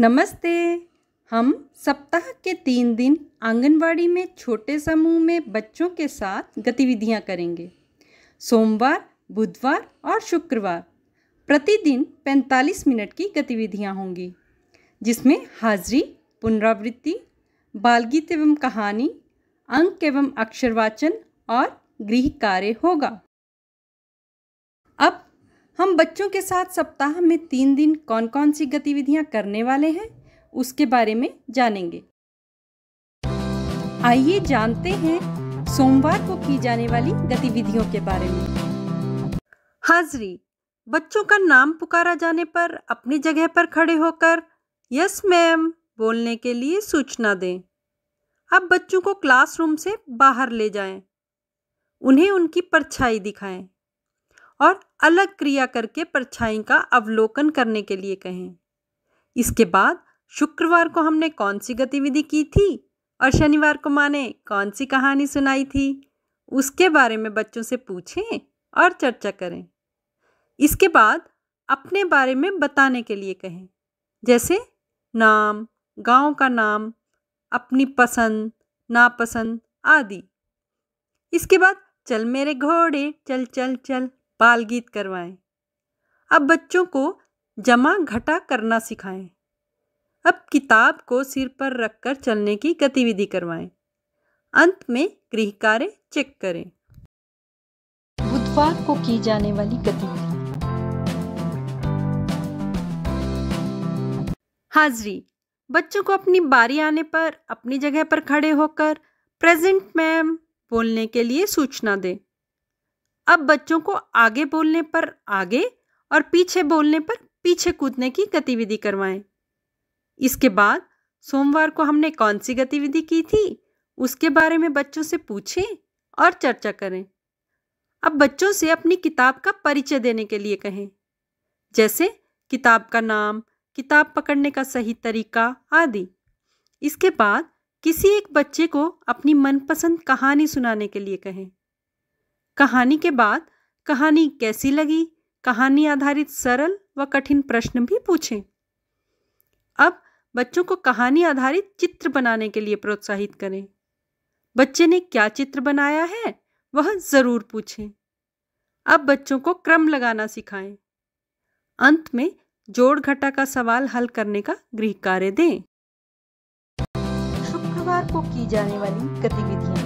नमस्ते। हम सप्ताह के 3 दिन आंगनवाड़ी में छोटे समूह में बच्चों के साथ गतिविधियां करेंगे। सोमवार, बुधवार और शुक्रवार प्रतिदिन 45 मिनट की गतिविधियां होंगी, जिसमें हाजिरी, पुनरावृत्ति, बालगीत एवं कहानी, अंक एवं अक्षरवाचन और गृह कार्य होगा। अब हम बच्चों के साथ सप्ताह में 3 दिन कौन कौन सी गतिविधियां करने वाले हैं, उसके बारे में जानेंगे। आइए जानते हैं सोमवार को की जाने वाली गतिविधियों के बारे में। हाजिरी, बच्चों का नाम पुकारा जाने पर अपनी जगह पर खड़े होकर यस मैम बोलने के लिए सूचना दें। अब बच्चों को क्लासरूम से बाहर ले जाएं, उन्हें उनकी परछाई दिखाएं और अलग क्रिया करके परछाई का अवलोकन करने के लिए कहें। इसके बाद शुक्रवार को हमने कौन सी गतिविधि की थी और शनिवार को माँ ने कौन सी कहानी सुनाई थी, उसके बारे में बच्चों से पूछें और चर्चा करें। इसके बाद अपने बारे में बताने के लिए कहें, जैसे नाम, गांव का नाम, अपनी पसंद, नापसंद आदि। इसके बाद चल मेरे घोड़े चल चल चल बाल गीत करवाएं। अब बच्चों को जमा घटा करना सिखाएं। अब किताब को सिर पर रखकर चलने की गतिविधि करवाएं। अंत में गृह कार्य चेक करें। बुधवार को की जाने वाली गतिविधि। हाजिरी, बच्चों को अपनी बारी आने पर अपनी जगह पर खड़े होकर प्रेजेंट मैम बोलने के लिए सूचना दें। अब बच्चों को आगे बोलने पर आगे और पीछे बोलने पर पीछे कूदने की गतिविधि करवाएं। इसके बाद सोमवार को हमने कौन सी गतिविधि की थी, उसके बारे में बच्चों से पूछें और चर्चा करें। अब बच्चों से अपनी किताब का परिचय देने के लिए कहें, जैसे किताब का नाम, किताब पकड़ने का सही तरीका आदि। इसके बाद किसी एक बच्चे को अपनी मनपसंद कहानी सुनाने के लिए कहें। कहानी के बाद कहानी कैसी लगी, कहानी आधारित सरल व कठिन प्रश्न भी पूछें। अब बच्चों को कहानी आधारित चित्र बनाने के लिए प्रोत्साहित करें। बच्चे ने क्या चित्र बनाया है वह जरूर पूछें। अब बच्चों को क्रम लगाना सिखाएं। अंत में जोड़ घटा का सवाल हल करने का गृह कार्य दें। शुक्रवार को की जाने वाली गतिविधियां।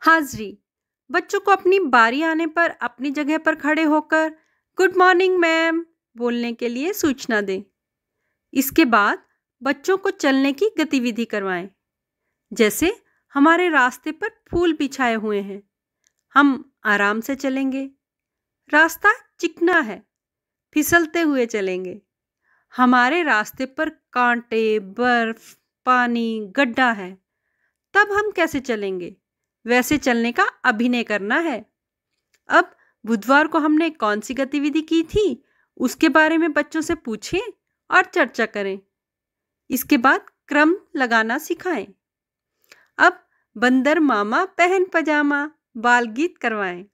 हाजिरी, बच्चों को अपनी बारी आने पर अपनी जगह पर खड़े होकर गुड मॉर्निंग मैम बोलने के लिए सूचना दें। इसके बाद बच्चों को चलने की गतिविधि करवाएं, जैसे हमारे रास्ते पर फूल बिछाए हुए हैं, हम आराम से चलेंगे। रास्ता चिकना है, फिसलते हुए चलेंगे। हमारे रास्ते पर कांटे, बर्फ, पानी, गड्ढा है, तब हम कैसे चलेंगे, वैसे चलने का अभिनय करना है। अब बुधवार को हमने कौन सी गतिविधि की थी, उसके बारे में बच्चों से पूछें और चर्चा करें। इसके बाद क्रम लगाना सिखाएं। अब बंदर मामा पहन पजामा बाल गीत करवाएं।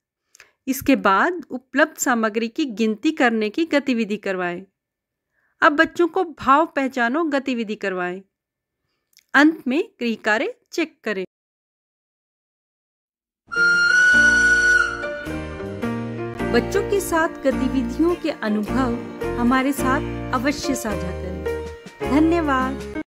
इसके बाद उपलब्ध सामग्री की गिनती करने की गतिविधि करवाएं। अब बच्चों को भाव पहचानो गतिविधि करवाएं। अंत में गृह कार्य चेक करें। बच्चों के साथ गतिविधियों के अनुभव हमारे साथ अवश्य साझा करें। धन्यवाद।